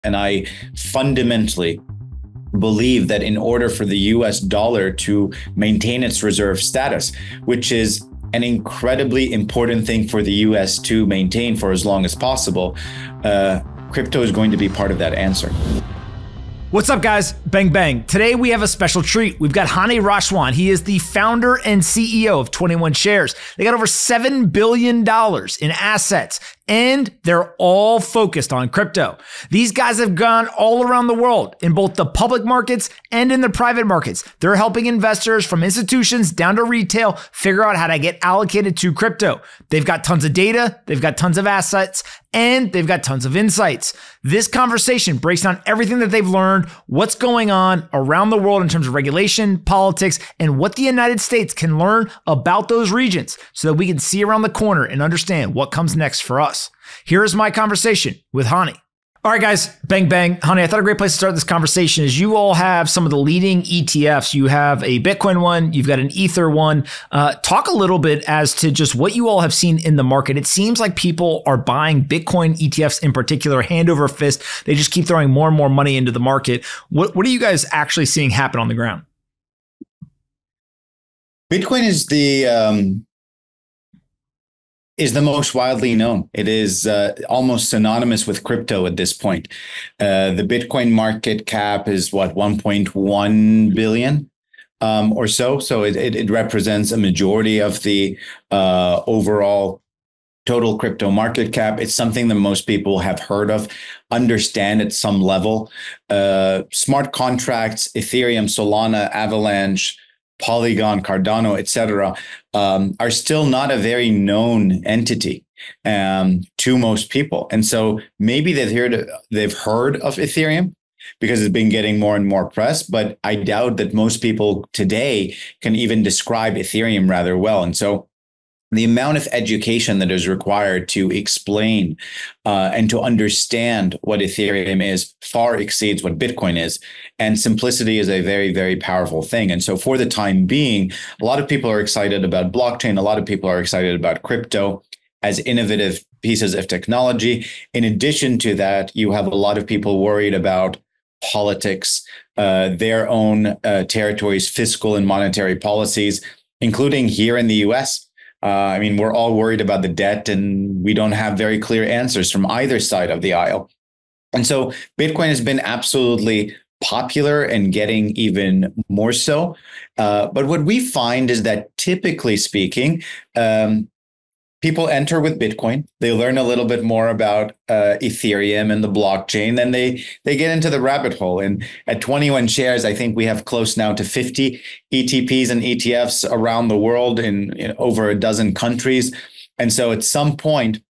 And I fundamentally believe that in order for the US dollar to maintain its reserve status, which is an incredibly important thing for the US to maintain for as long as possible, crypto is going to be part of that answer. What's up, guys? Bang, bang. Today we have a special treat. We've got Hany Rashwan. He is the founder and CEO of 21 Shares. They got over $7 billion in assets, and they're all focused on crypto. These guys have gone all around the world in both the public markets and in the private markets. They're helping investors from institutions down to retail figure out how to get allocated to crypto. They've got tons of data, they've got tons of assets, and they've got tons of insights. This conversation breaks down everything that they've learned, what's going on around the world in terms of regulation, politics, and what the United States can learn about those regions so that we can see around the corner and understand what comes next for us. Here is my conversation with Hany. All right, guys, bang, bang. Hany, I thought a great place to start this conversation is you all have some of the leading ETFs. You have a Bitcoin one, you've got an Ether one. Talk a little bit as to just what you all have seen in the market. It seems like people are buying Bitcoin ETFs in particular, hand over fist. They just keep throwing more and more money into the market. What are you guys actually seeing happen on the ground? Bitcoin is the most widely known. It is almost synonymous with crypto at this point. The Bitcoin market cap is what, 1.1 billion or so. So it represents a majority of the overall total crypto market cap. It's something that most people have heard of, understand at some level. Smart contracts, Ethereum, Solana, Avalanche, Polygon, Cardano, etc., are still not a very known entity to most people. And so maybe they've heard of Ethereum because it's been getting more and more press, but I doubt that most people today can even describe Ethereum rather well. And so the amount of education that is required to explain and to understand what Ethereum is far exceeds what Bitcoin is. And simplicity is a very, very powerful thing. And so for the time being, a lot of people are excited about blockchain. A lot of people are excited about crypto as innovative pieces of technology. In addition to that, you have a lot of people worried about politics, their own territories, fiscal and monetary policies, including here in the US. I mean, we're all worried about the debt, and we don't have very clear answers from either side of the aisle. And so Bitcoin has been absolutely popular and getting even more so. But what we find is that typically speaking, people enter with Bitcoin, they learn a little bit more about Ethereum and the blockchain, then they get into the rabbit hole. And at 21 Shares, I think we have close now to 50 ETPs and ETFs around the world in over a dozen countries. And so at some point,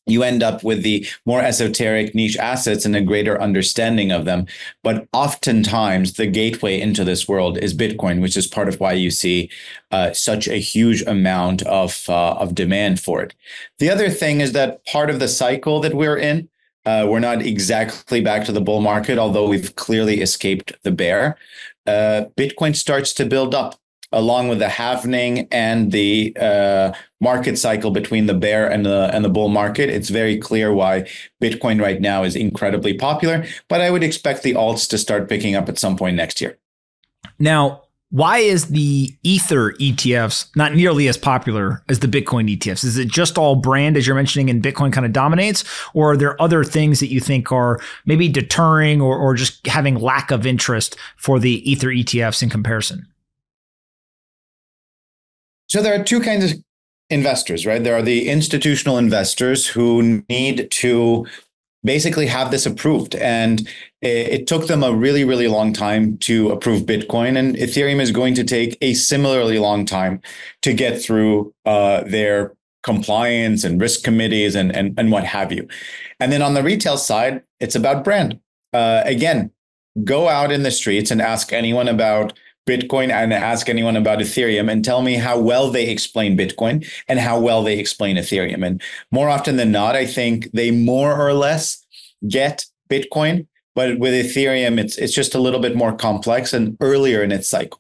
you end up with the more esoteric niche assets and a greater understanding of them. But oftentimes the gateway into this world is Bitcoin, which is part of why you see such a huge amount of demand for it. The other thing is that part of the cycle that we're in, we're not exactly back to the bull market, although we've clearly escaped the bear. Bitcoin starts to build up, along with the halvening and the market cycle between the bear and the bull market. It's very clear why Bitcoin right now is incredibly popular, but I would expect the alts to start picking up at some point next year. Now, why is the Ether ETFs not nearly as popular as the Bitcoin ETFs? Is it just all brand, as you're mentioning, and Bitcoin kind of dominates? Or are there other things that you think are maybe deterring or just having lack of interest for the Ether ETFs in comparison? So there are two kinds of investors, right? There are the institutional investors who need to basically have this approved. And it took them a really, really long time to approve Bitcoin. And Ethereum is going to take a similarly long time to get through their compliance and risk committees and what have you. And then on the retail side, it's about brand. Again, go out in the streets and ask anyone about Bitcoin and ask anyone about Ethereum and tell me how well they explain Bitcoin and how well they explain Ethereum. And more often than not, I think they more or less get Bitcoin, but with Ethereum, it's just a little bit more complex and earlier in its cycle.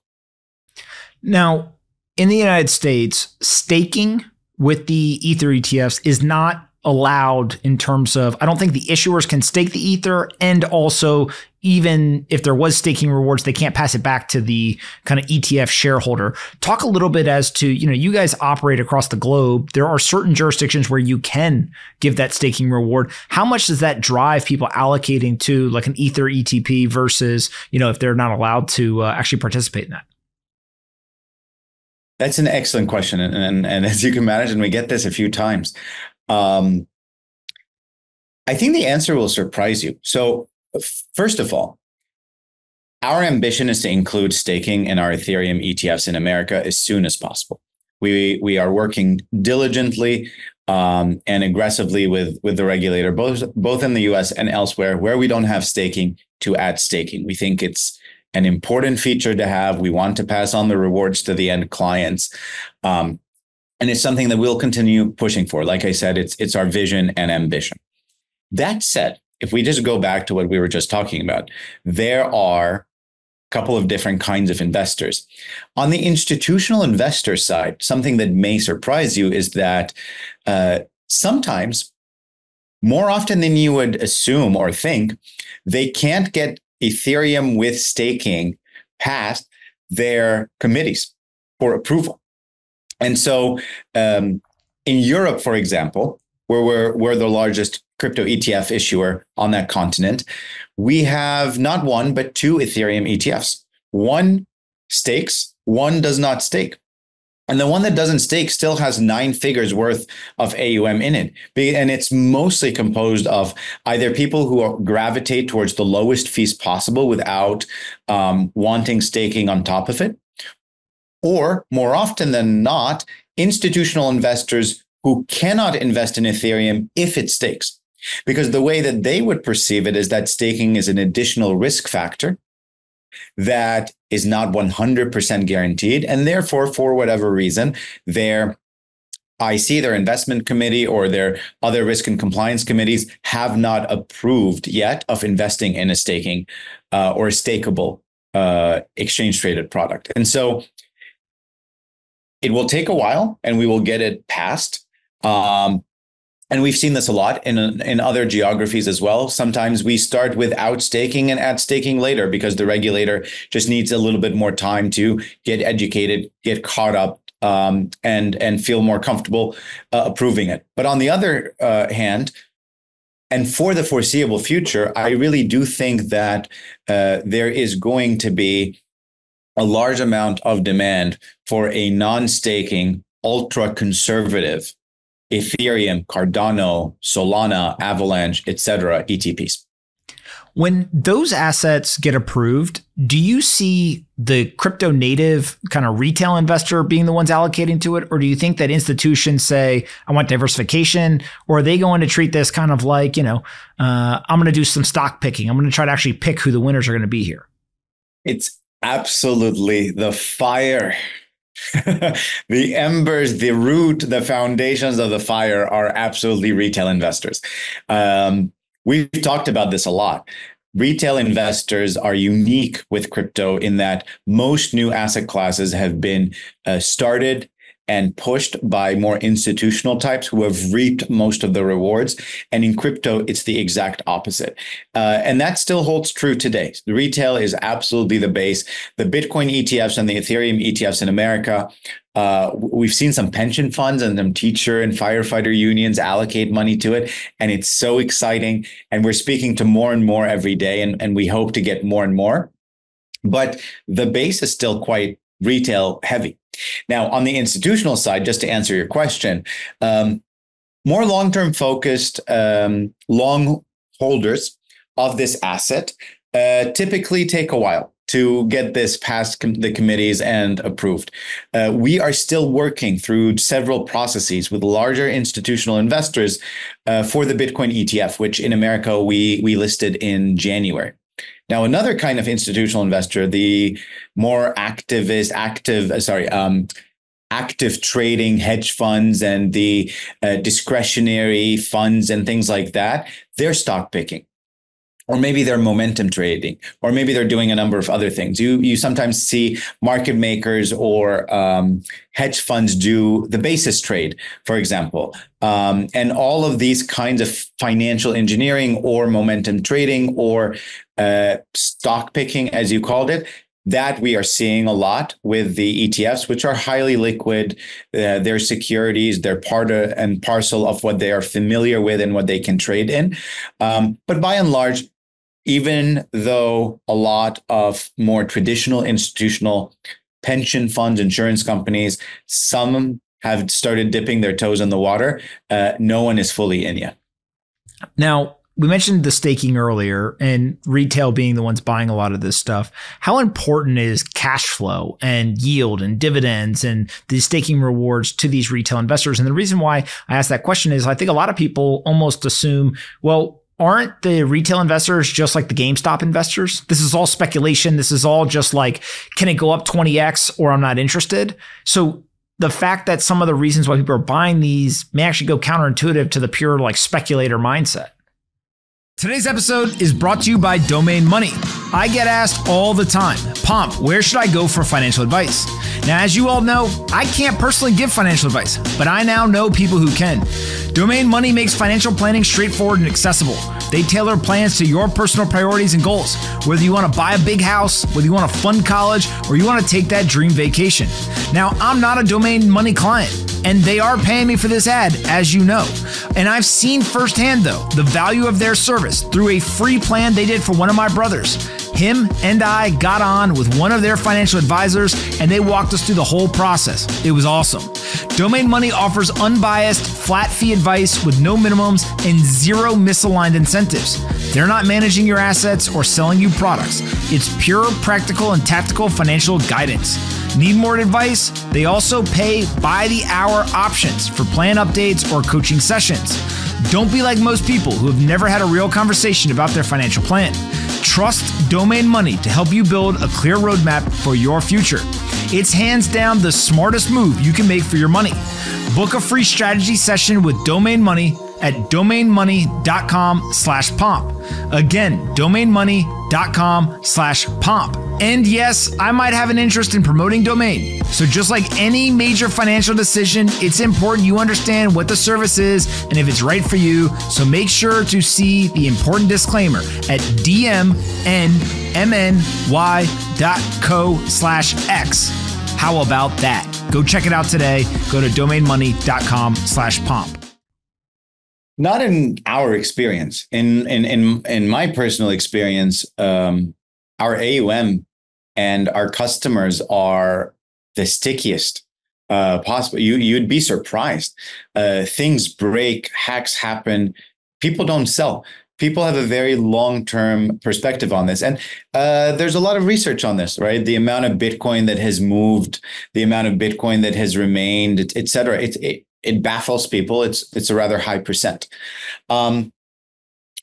Now, in the United States, staking with the Ether ETFs is not allowed in terms of, I don't think the issuers can stake the ether, and also even if there was staking rewards, they can't pass it back to the kind of ETF shareholder. Talk a little bit as to, you guys operate across the globe. There are certain jurisdictions where you can give that staking reward. How much does that drive people allocating to like an ether ETP versus, if they're not allowed to actually participate in that? That's an excellent question. And as you can imagine, we get this a few times. I think the answer will surprise you. So first of all, our ambition is to include staking in our Ethereum ETFs in America as soon as possible. We are working diligently and aggressively with the regulator, both in the US and elsewhere, where we don't have staking, to add staking. We think it's an important feature to have. We want to pass on the rewards to the end clients. And it's something that we'll continue pushing for. Like I said, it's our vision and ambition. That said, if we just go back to what we were just talking about, there are a couple of different kinds of investors. On the institutional investor side, something that may surprise you is that sometimes, more often than you would assume or think, they can't get Ethereum with staking past their committees for approval. And so in Europe, for example, where we're the largest crypto ETF issuer on that continent, we have not one, but two Ethereum ETFs. One stakes, one does not stake. And the one that doesn't stake still has 9 figures worth of AUM in it. And it's mostly composed of either people who gravitate towards the lowest fees possible without wanting staking on top of it, or more often than not, institutional investors who cannot invest in Ethereum if it stakes. Because the way that they would perceive it is that staking is an additional risk factor that is not 100% guaranteed. And therefore, for whatever reason, their IC, their investment committee, or their other risk and compliance committees have not approved yet of investing in a staking or a stakeable exchange traded product. And so it will take a while and we will get it passed. And we've seen this a lot in other geographies as well. Sometimes we start without staking and add staking later because the regulator just needs a little bit more time to get educated, get caught up, and feel more comfortable approving it. But on the other hand, and for the foreseeable future, I really do think that there is going to be a large amount of demand for a non-staking, ultra-conservative Ethereum, Cardano, Solana, Avalanche, etc. ETPs. When those assets get approved, do you see the crypto native kind of retail investor being the ones allocating to it? Or do you think that institutions say, I want diversification? Or are they going to treat this kind of like, I'm going to do some stock picking. I'm going to try to actually pick who the winners are going to be here? It's absolutely the fire. The embers, the root, the foundations of the fire are absolutely retail investors. We've talked about this a lot. Retail investors are unique with crypto in that most new asset classes have been started and pushed by more institutional types who have reaped most of the rewards. And in crypto, it's the exact opposite. And that still holds true today. The retail is absolutely the base. The Bitcoin ETFs and the Ethereum ETFs in America, we've seen some pension funds and some teacher and firefighter unions allocate money to it. And it's so exciting. And we're speaking to more and more every day. And we hope to get more and more. But the base is still quite retail heavy. Now, on the institutional side, just to answer your question, more long-term focused, long holders of this asset typically take a while to get this past the committees and approved. We are still working through several processes with larger institutional investors for the Bitcoin ETF, which in America we listed in January. Now, another kind of institutional investor, the more active trading hedge funds and the discretionary funds and things like that, they're stock picking. or maybe they're momentum trading, or maybe they're doing a number of other things. You sometimes see market makers or hedge funds do the basis trade, for example, and all of these kinds of financial engineering or momentum trading or stock picking, as you called it. That we are seeing a lot with the ETFs, which are highly liquid. They're securities. They're part and parcel of what they are familiar with and what they can trade in. But by and large, even though a lot of more traditional institutional pension funds, insurance companies, some have started dipping their toes in the water, no one is fully in yet. Now, we mentioned the staking earlier and retail being the ones buying a lot of this stuff. How important is cash flow and yield and dividends and the staking rewards to these retail investors? And the reason why I asked that question is I think a lot of people almost assume, well, aren't the retail investors just like the GameStop investors? This is all speculation. This is all just like, can it go up 20x or I'm not interested? So the fact that some of the reasons why people are buying these may actually go counterintuitive to the pure like speculator mindset. Today's episode is brought to you by Domain Money. I get asked all the time, Pomp, where should I go for financial advice? Now, as you all know, I can't personally give financial advice, but I now know people who can. Domain Money makes financial planning straightforward and accessible. They tailor plans to your personal priorities and goals, whether you want to buy a big house, whether you want to fund college, or you want to take that dream vacation. Now, I'm not a Domain Money client, and they are paying me for this ad, as you know. And I've seen firsthand, though, the value of their service through a free plan they did for one of my brothers. Him and I got on with one of their financial advisors, and they walked us through the whole process. It was awesome. Domain Money offers unbiased, flat fee advice with no minimums and zero misaligned incentives. They're not managing your assets or selling you products. It's pure, practical, and tactical financial guidance. Need more advice? They also pay by the hour options for plan updates or coaching sessions. Don't be like most people who have never had a real conversation about their financial plan. Trust Domain Money to help you build a clear roadmap for your future. It's hands down the smartest move you can make for your money. Book a free strategy session with Domain Money at domainmoney.com/pomp. Again, domainmoney.com/pomp. And yes, I might have an interest in promoting Domain. So just like any major financial decision, it's important you understand what the service is and if it's right for you. So make sure to see the important disclaimer at dmnny.co/x. How about that? Go check it out today. Go to domainmoney.com/pomp. Not in our experience. In my personal experience, our AUM and our customers are the stickiest possible. You'd be surprised. Things break, hacks happen. People don't sell. People have a very long-term perspective on this. And there's a lot of research on this, right? The amount of Bitcoin that has moved, the amount of Bitcoin that has remained, et cetera. It baffles people. It's a rather high percent.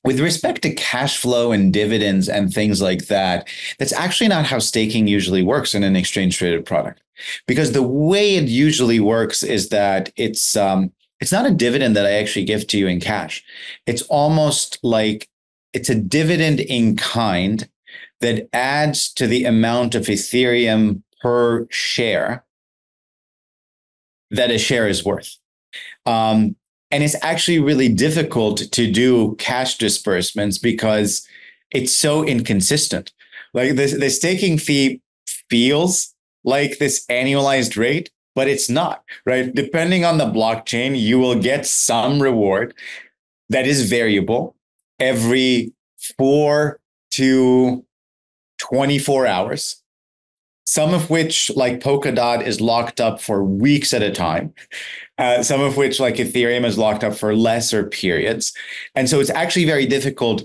With respect to cash flow and dividends and things like that, that's actually not how staking usually works in an exchange traded product. Because the way it usually works is that it's not a dividend that I actually give to you in cash. It's almost like it's a dividend in kind that adds to the amount of Ethereum per share that a share is worth. And it's actually really difficult to do cash disbursements because it's so inconsistent. Like the staking fee feels like this annualized rate, but it's not, right? Depending on the blockchain, you will get some reward that is variable every 4 to 24 hours, some of which, like Polkadot, is locked up for weeks at a time. Some of which, like Ethereum, is locked up for lesser periods. And so it's actually very difficult,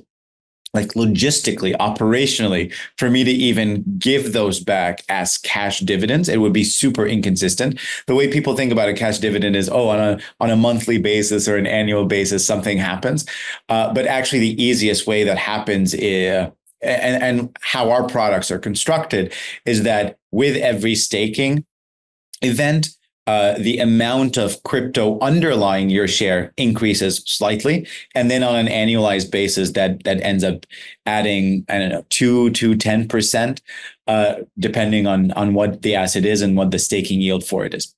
like logistically, operationally, for me to even give those back as cash dividends. It would be super inconsistent. The way people think about a cash dividend is, on a monthly basis or an annual basis, something happens. But actually, the easiest way that happens and how our products are constructed is that with every staking event, the amount of crypto underlying your share increases slightly. And then on an annualized basis, that ends up adding, I don't know, 2 to 10%, depending on what the asset is and what the staking yield for it is.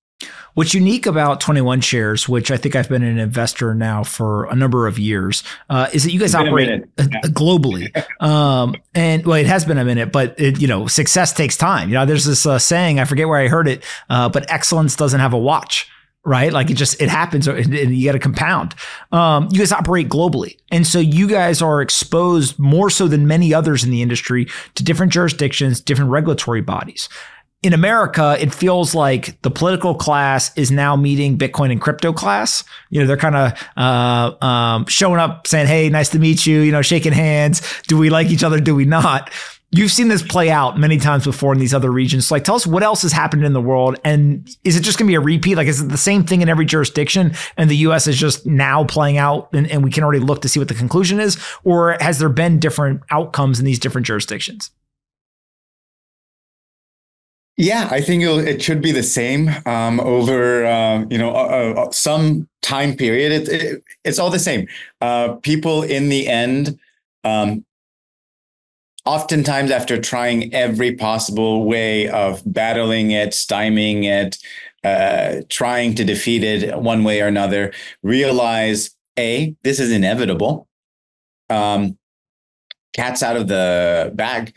What's unique about 21 Shares, which I think I've been an investor now for a number of years, is that you guys operate globally. And well, it has been a minute, but success takes time. There's this saying, I forget where I heard it, but excellence doesn't have a watch, right? Like it happens and you got to compound. You guys operate globally. And so you guys are exposed more so than many others in the industry to different jurisdictions, different regulatory bodies. In America, it feels like the political class is now meeting Bitcoin and crypto class. They're kind of showing up saying, hey, nice to meet you, shaking hands. Do we like each other? Do we not? You've seen this play out many times before in these other regions. So tell us what else has happened in the world. And is it just going to be a repeat? Like, is it the same thing in every jurisdiction and the US is just now playing out and we can already look to see what the conclusion is? Or has there been different outcomes in these different jurisdictions? Yeah, I think it should be the same over some time period. It's all the same. People in the end, oftentimes after trying every possible way of battling it, stymieing it, trying to defeat it one way or another, realize this is inevitable. Cat's out of the bag.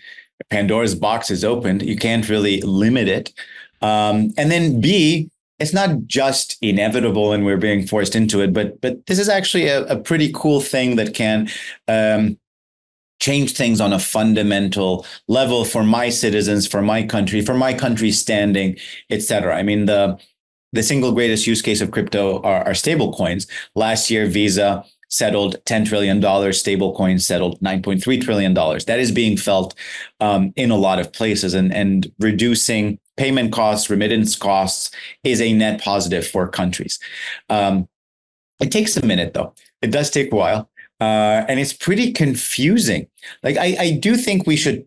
Pandora's box is opened. You can't really limit it. And then B, it's not just inevitable and we're being forced into it, but this is actually a pretty cool thing that can change things on a fundamental level for my citizens, for my country's standing, etc. I mean, the single greatest use case of crypto are stable coins. Last year, Visa settled $10 trillion, stablecoins settled $9.3 trillion. That is being felt in a lot of places, and reducing payment costs, remittance costs is a net positive for countries. It takes a minute, though. It does take a while. And it's pretty confusing. Like, I do think we should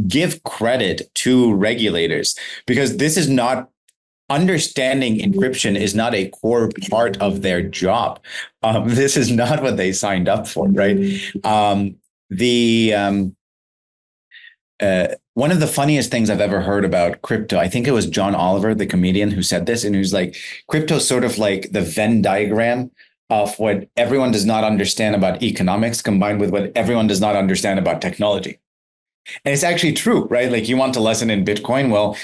give credit to regulators, because this is not understanding encryption is not a core part of their job. This is not what they signed up for, right? One of the funniest things I've ever heard about crypto, I think it was John Oliver, the comedian, who said this, and he was like, crypto is sort of like the Venn diagram of what everyone does not understand about economics combined with what everyone does not understand about technology. And it's actually true, right? Like, you want a lesson in Bitcoin? Well,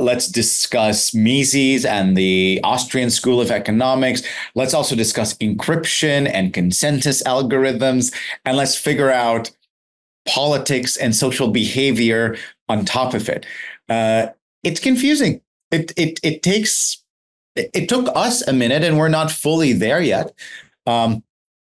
let's discuss Mises and the Austrian School of Economics. Let's also discuss encryption and consensus algorithms. And let's figure out politics and social behavior on top of it. It's confusing. It took us a minute, and we're not fully there yet.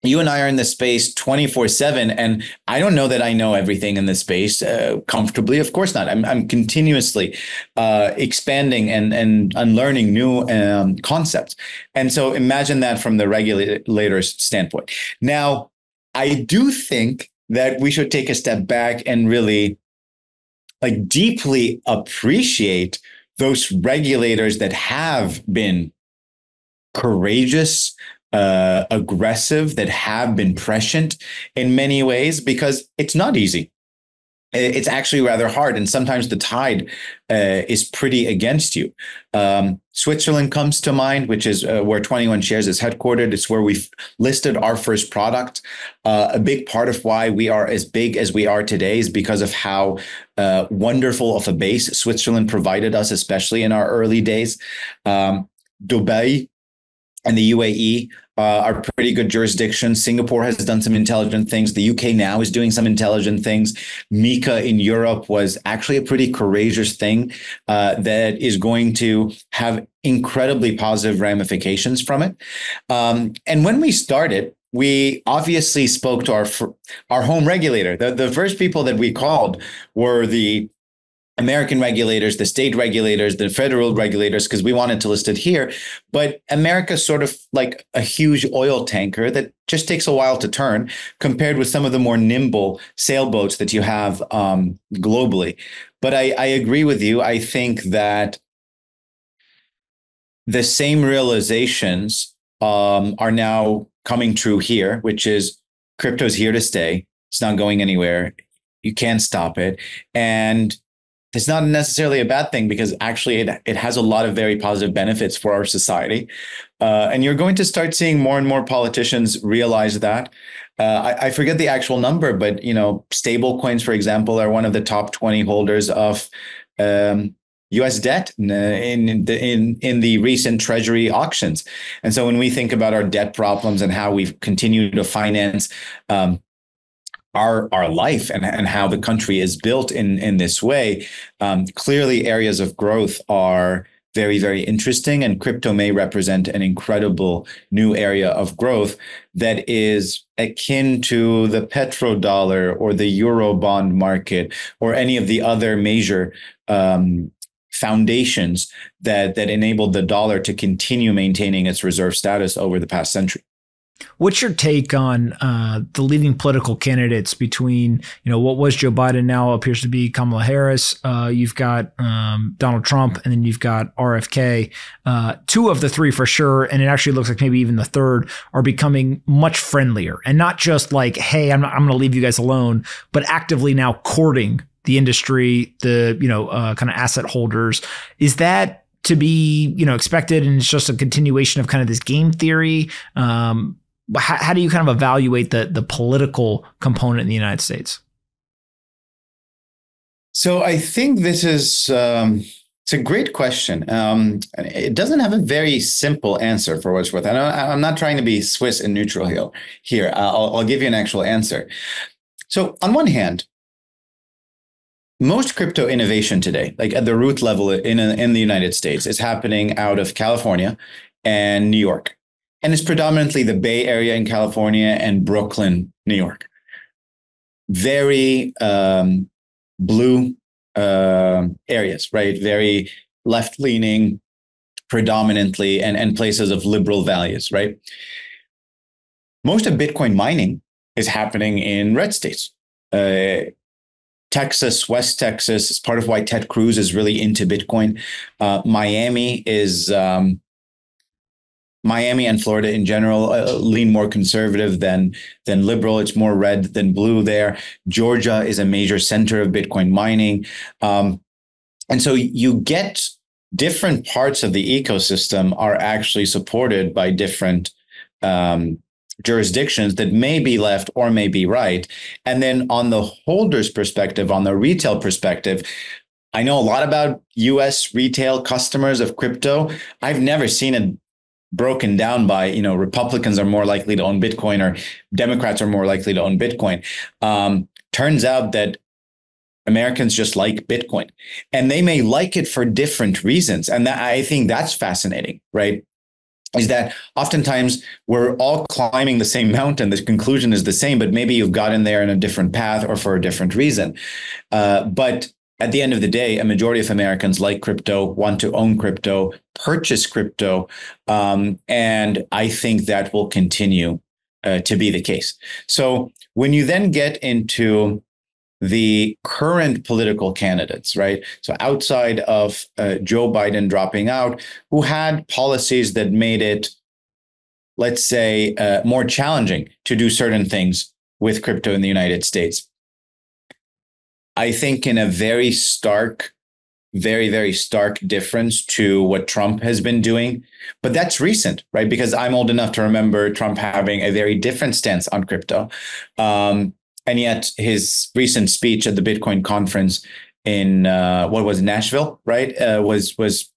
You and I are in the space 24/7, and I don't know that I know everything in the space comfortably. Of course not. I'm continuously expanding and unlearning new concepts. And so imagine that from the regulator's standpoint. Now, I do think that we should take a step back and really deeply appreciate those regulators that have been courageous, aggressive, that have been prescient in many ways, because it's not easy. It's actually rather hard. And sometimes the tide is pretty against you. Switzerland comes to mind, which is where 21 Shares is headquartered. It's where we've listed our first product. A big part of why we are as big as we are today is because of how wonderful of a base Switzerland provided us, especially in our early days. Dubai and the UAE are pretty good jurisdictions. Singapore has done some intelligent things. The UK now is doing some intelligent things. MiCA in Europe was actually a pretty courageous thing that is going to have incredibly positive ramifications from it. And when we started, we obviously spoke to our home regulator. The first people that we called were the American regulators, the state regulators, the federal regulators, because we wanted to list it here. But America's sort of like a huge oil tanker that just takes a while to turn, compared with some of the more nimble sailboats that you have globally. But I agree with you. I think that the same realizations are now coming true here, which is crypto's here to stay. It's not going anywhere. You can't stop it. And it's not necessarily a bad thing because actually it has a lot of very positive benefits for our society. And you're going to start seeing more and more politicians realize that. I forget the actual number, but stable coins, for example, are one of the top 20 holders of U.S. debt in the recent Treasury auctions. And so when we think about our debt problems and how we've continued to finance our life and how the country is built in this way, clearly areas of growth are very, very interesting. And crypto may represent an incredible new area of growth that is akin to the petrodollar or the euro bond market or any of the other major foundations that enabled the dollar to continue maintaining its reserve status over the past century. What's your take on the leading political candidates between, what was Joe Biden now appears to be Kamala Harris? You've got Donald Trump, and then you've got RFK. Two of the three for sure, and it actually looks like maybe even the third are becoming much friendlier, and not just like, hey, I'm going to leave you guys alone, but actively now courting the industry, the kind of asset holders. Is that to be expected, and it's just a continuation of kind of this game theory? How do you kind of evaluate the political component in the United States? So I think this is it's a great question. It doesn't have a very simple answer for what it's worth. I'm not trying to be Swiss and neutral here. I'll give you an actual answer. So on one hand, most crypto innovation today, like at the root level in the United States, is happening out of California and New York. And it's predominantly the Bay Area in California and Brooklyn, New York. Very blue areas, right? Very left-leaning, predominantly, and places of liberal values, right? Most of Bitcoin mining is happening in red states. Texas, West Texas is part of why Ted Cruz is really into Bitcoin. Miami and Florida in general lean more conservative than liberal. It's more red than blue there. Georgia is a major center of Bitcoin mining. And so you get different parts of the ecosystem are actually supported by different jurisdictions that may be left or may be right. And then on the holder's perspective, on the retail perspective, I know a lot about US retail customers of crypto. I've never seen it broken down by, Republicans are more likely to own Bitcoin or Democrats are more likely to own Bitcoin. Turns out that Americans just like Bitcoin, and they may like it for different reasons. And I think that's fascinating, right? Is that oftentimes we're all climbing the same mountain. The conclusion is the same, but maybe you've gotten there in a different path or for a different reason. But at the end of the day, a majority of Americans like crypto, want to own crypto, purchase crypto. And I think that will continue to be the case. So when you then get into the current political candidates, right? So outside of Joe Biden dropping out, who had policies that made it, let's say, more challenging to do certain things with crypto in the United States. I think in a very stark, very, very stark difference to what Trump has been doing. But that's recent, right? Because I'm old enough to remember Trump having a very different stance on crypto. And yet his recent speech at the Bitcoin conference in Nashville, right, was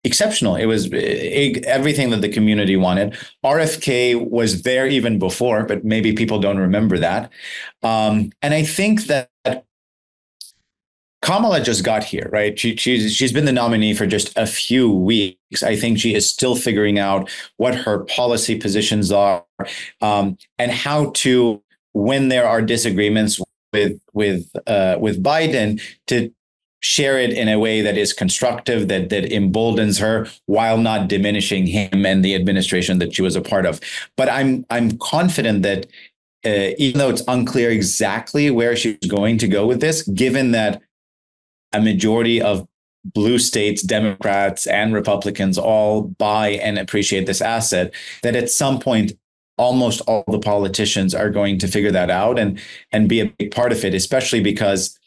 exceptional. It was everything that the community wanted. RFK was there even before, but maybe people don't remember that. And I think that Kamala just got here, right? She's been the nominee for just a few weeks. I think she is still figuring out what her policy positions are, and how to, when there are disagreements with Biden, to share it in a way that is constructive, that emboldens her, while not diminishing him and the administration that she was a part of. But I'm confident that even though it's unclear exactly where she's going to go with this, given that a majority of blue states, Democrats and Republicans all buy and appreciate this asset, that at some point, almost all the politicians are going to figure that out and be a big part of it, especially because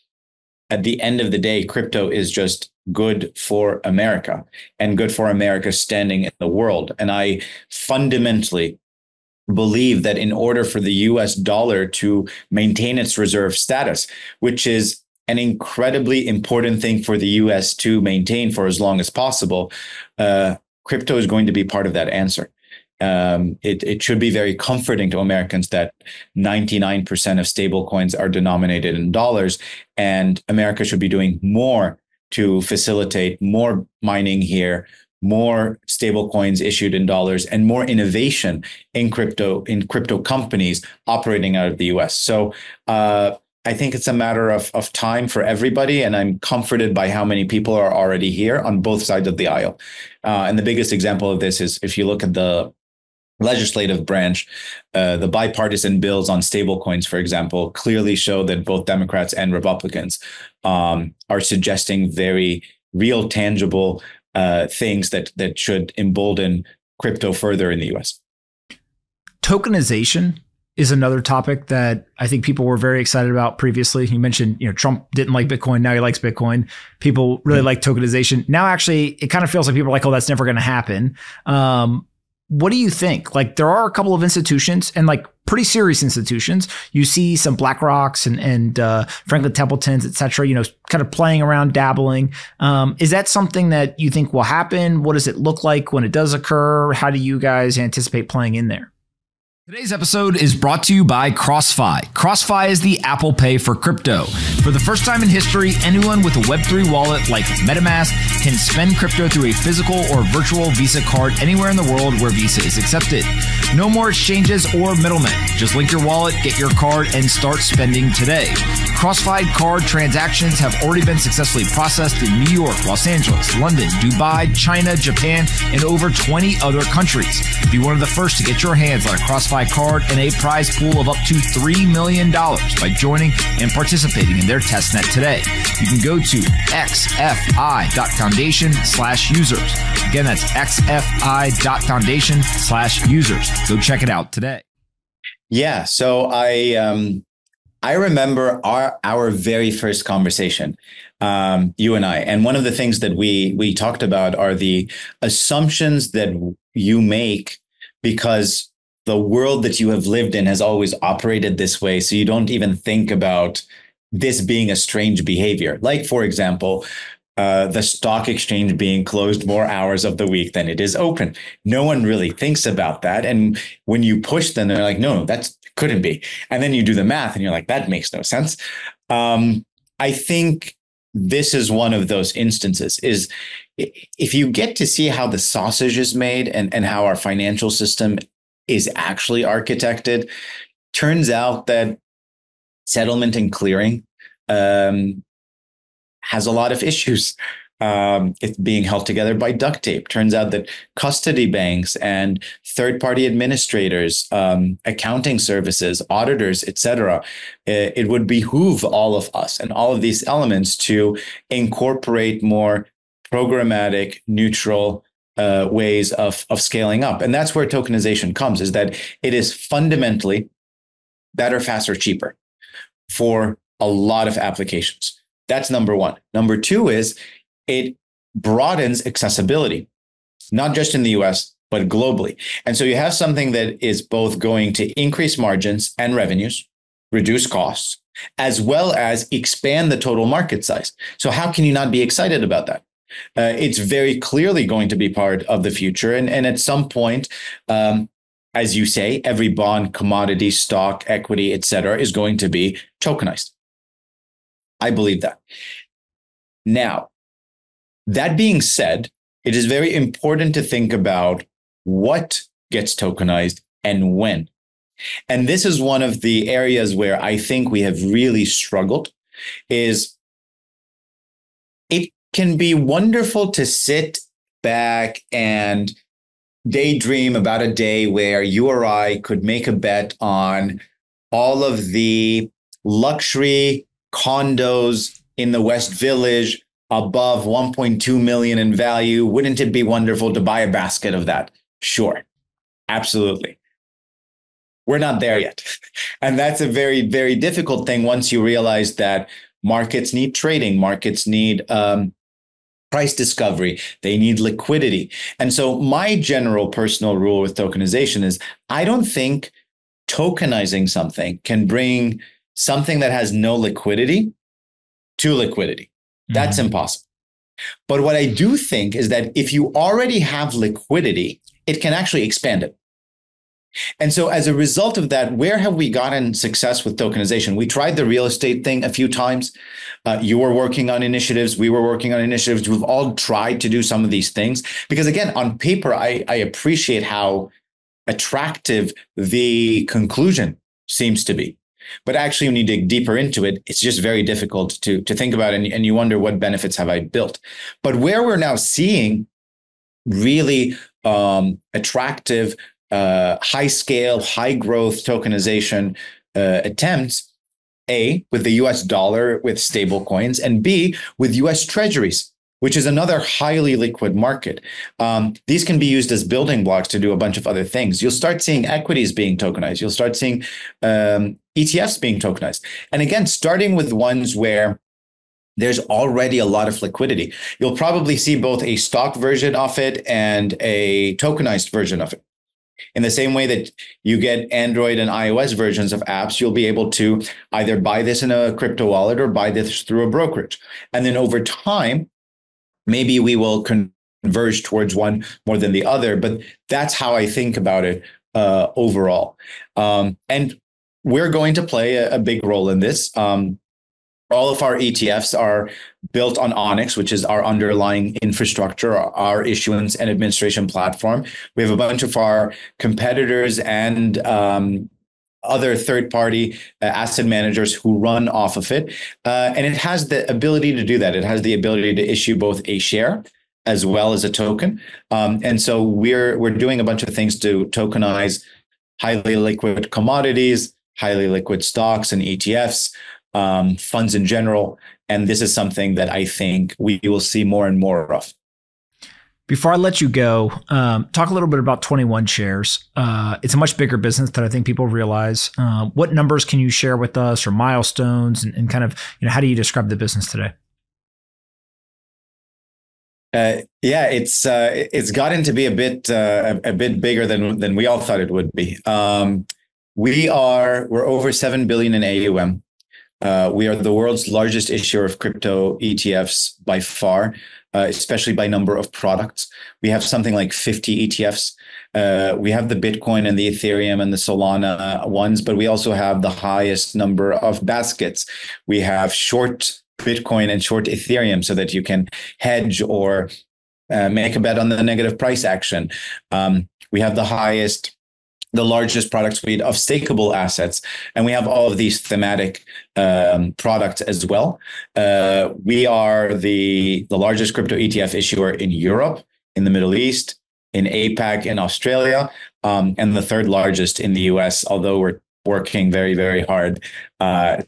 at the end of the day, crypto is just good for America and good for America's standing in the world. And I fundamentally believe that in order for the US dollar to maintain its reserve status, which is an incredibly important thing for the US to maintain for as long as possible, crypto is going to be part of that answer. It should be very comforting to Americans that 99% of stablecoins are denominated in dollars, and America should be doing more to facilitate more mining here, more stablecoins issued in dollars, and more innovation in crypto companies operating out of the US. So I think it's a matter of time for everybody, and I'm comforted by how many people are already here on both sides of the aisle. And the biggest example of this is if you look at the legislative branch, the bipartisan bills on stablecoins, for example, clearly show that both Democrats and Republicans are suggesting very real, tangible things that should embolden crypto further in the US. Tokenization is another topic that I think people were very excited about previously. You mentioned, Trump didn't like Bitcoin. Now he likes Bitcoin. People really like tokenization. Now, actually, it kind of feels like people are like, oh, that's never going to happen. What do you think? Like, there are a couple of institutions and like pretty serious institutions. You see some BlackRocks and Franklin Templetons, et cetera, kind of playing around, dabbling. Is that something that you think will happen? What does it look like when it does occur? How do you guys anticipate playing in there? Today's episode is brought to you by CrossFi. CrossFi is the Apple Pay for crypto. For the first time in history, anyone with a Web3 wallet like MetaMask can spend crypto through a physical or virtual Visa card anywhere in the world where Visa is accepted. No more exchanges or middlemen. Just link your wallet, get your card, and start spending today. CrossFi card transactions have already been successfully processed in New York, Los Angeles, London, Dubai, China, Japan, and over 20 other countries. Be one of the first to get your hands on a CrossFi card and a prize pool of up to $3 million by joining and participating in their testnet today. You can go to xfi.foundation/users. Again, that's xfi.foundation/users. Go check it out today. Yeah. So I remember our very first conversation, you and I, and one of the things that we talked about are the assumptions that you make because the world that you have lived in has always operated this way. So you don't even think about this being a strange behavior. Like, for example, the stock exchange being closed more hours of the week than it is open. No one really thinks about that. And when you push them, they're like, no, that couldn't be. And then you do the math and you're like, that makes no sense. I think this is one of those instances. Is if you get to see how the sausage is made and how our financial system is actually architected, turns out that settlement and clearing has a lot of issues. It's being held together by duct tape. Turns out that custody banks and third-party administrators, accounting services, auditors, etc., it would behoove all of us and all of these elements to incorporate more programmatic, neutral ways of scaling up. And that's where tokenization comes, is that it is fundamentally better, faster, cheaper for a lot of applications. That's number one. Number two is it broadens accessibility, not just in the US, but globally. And so you have something that is both going to increase margins and revenues, reduce costs, as well as expand the total market size. So how can you not be excited about that? It's very clearly going to be part of the future. And at some point, as you say, every bond, commodity, stock, equity, et cetera, is going to be tokenized. I believe that. Now, that being said, it is very important to think about what gets tokenized and when. And this is one of the areas where I think we have really struggled. Is it can be wonderful to sit back and daydream about a day where you or I could make a bet on all of the luxury condos in the West Village above 1.2 million in value, wouldn't it be wonderful to buy a basket of that? Sure, absolutely. We're not there yet. And that's a very, very difficult thing once you realize that markets need trading, markets need price discovery, they need liquidity. And so my general personal rule with tokenization is I don't think tokenizing something can bring something that has no liquidity to liquidity. That's impossible. But what I do think is that if you already have liquidity, it can actually expand it. And so as a result of that, where have we gotten success with tokenization? We tried the real estate thing a few times. You were working on initiatives. We were working on initiatives. We've all tried to do some of these things because, again, on paper, I appreciate how attractive the conclusion seems to be. But actually, when you dig deeper into it, it's just very difficult to think about it. And you wonder, what benefits have I built? But where we're now seeing really attractive, high scale, high growth tokenization attempts, A, with the US dollar with stable coins, and B, with US treasuries, which is another highly liquid market. These can be used as building blocks to do a bunch of other things. You'll start seeing equities being tokenized. You'll start seeing ETFs being tokenized. And again, starting with ones where there's already a lot of liquidity. You'll probably see both a stock version of it and a tokenized version of it. In the same way that you get Android and iOS versions of apps, you'll be able to either buy this in a crypto wallet or buy this through a brokerage. And then over time, maybe we will converge towards one more than the other. But that's how I think about it overall. And we're going to play a big role in this. All of our ETFs are built on Onyx, which is our underlying infrastructure, our issuance and administration platform. We have a bunch of our competitors and other third-party asset managers who run off of it. And it has the ability to do that. It has the ability to issue both a share as well as a token. And so we're doing a bunch of things to tokenize highly liquid commodities, highly liquid stocks and ETFs, funds in general. And this is something that I think we will see more and more of. Before I let you go, talk a little bit about 21 Shares. It's a much bigger business than I think people realize. What numbers can you share with us or milestones and kind of, how do you describe the business today? Yeah, it's gotten to be a bit bigger than we all thought it would be. We're over 7 billion in AUM. We are the world's largest issuer of crypto ETFs by far, especially by number of products. We have something like 50 ETFs. We have the Bitcoin and the Ethereum and the Solana ones, but we also have the highest number of baskets. We have short Bitcoin and short Ethereum so that you can hedge or make a bet on the negative price action. We have the largest product suite of stakeable assets. And we have all of these thematic products as well. We are the largest crypto ETF issuer in Europe, in the Middle East, in APAC, in Australia, and the third largest in the US, although we're working very, very hard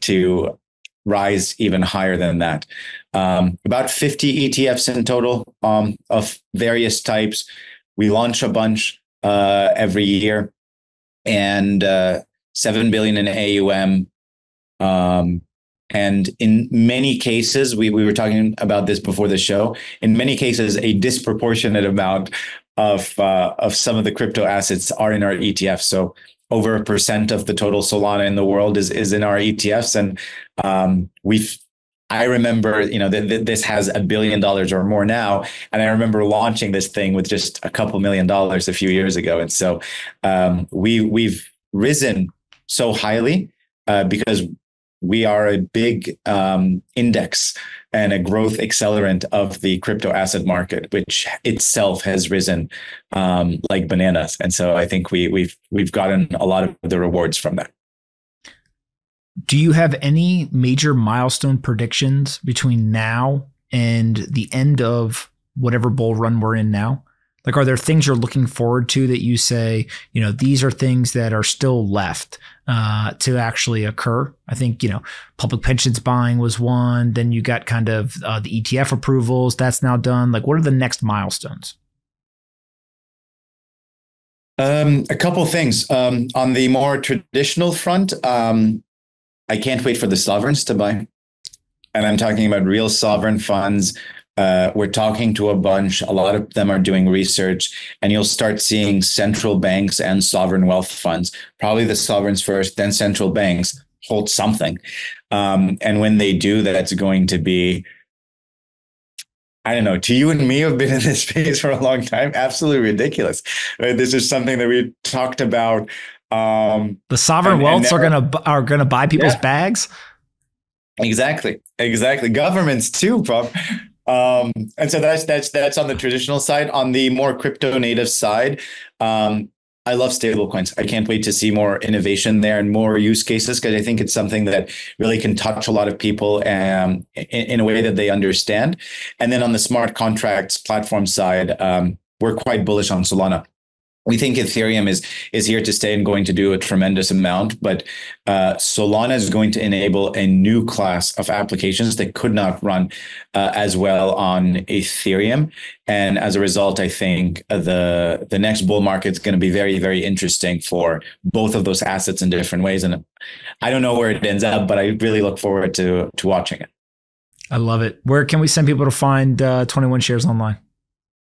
to rise even higher than that. About 50 ETFs in total of various types. We launch a bunch every year. And 7 billion in AUM. And in many cases, we were talking about this before the show, in many cases, a disproportionate amount of some of the crypto assets are in our ETFs. So over 1% of the total Solana in the world is in our ETFs. And I remember, this has $1 billion or more now. And I remember launching this thing with just a couple $1 million a few years ago. And so we've risen so highly because we are a big index and a growth accelerant of the crypto asset market, which itself has risen like bananas. And so I think we've gotten a lot of the rewards from that. Do you have any major milestone predictions between now and the end of whatever bull run we're in now? Like, are there things you're looking forward to that you say, these are things that are still left to actually occur? I think, public pensions buying was one. Then you got kind of the ETF approvals. That's now done. Like, what are the next milestones? A couple of things. On the more traditional front, I can't wait for the sovereigns to buy. And I'm talking about real sovereign funds. We're talking to a bunch. A lot of them are doing research, and you'll start seeing central banks and sovereign wealth funds, probably the sovereigns first, then central banks hold something. And when they do, that's going to be, I don't know, to you and me who've been in this space for a long time, absolutely ridiculous. Right? This is something that we talked about. The sovereign wealths are gonna buy people's bags. Exactly. Governments too, Bob. And so that's on the traditional side. On the more crypto native side, I love stablecoins. I can't wait to see more innovation there and more use cases, because I think it's something that really can touch a lot of people in a way that they understand. And then on the smart contracts platform side, we're quite bullish on Solana. We think Ethereum is here to stay and going to do a tremendous amount, but Solana is going to enable a new class of applications that could not run as well on Ethereum. And as a result, I think the next bull market is going to be very, very interesting for both of those assets in different ways. And I don't know where it ends up, but I really look forward to watching it. I love it. Where can we send people to find 21 Shares online?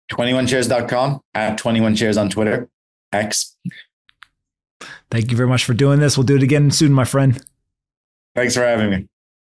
21shares.com, at 21shares on Twitter, X. Thank you very much for doing this. We'll do it again soon, my friend. Thanks for having me.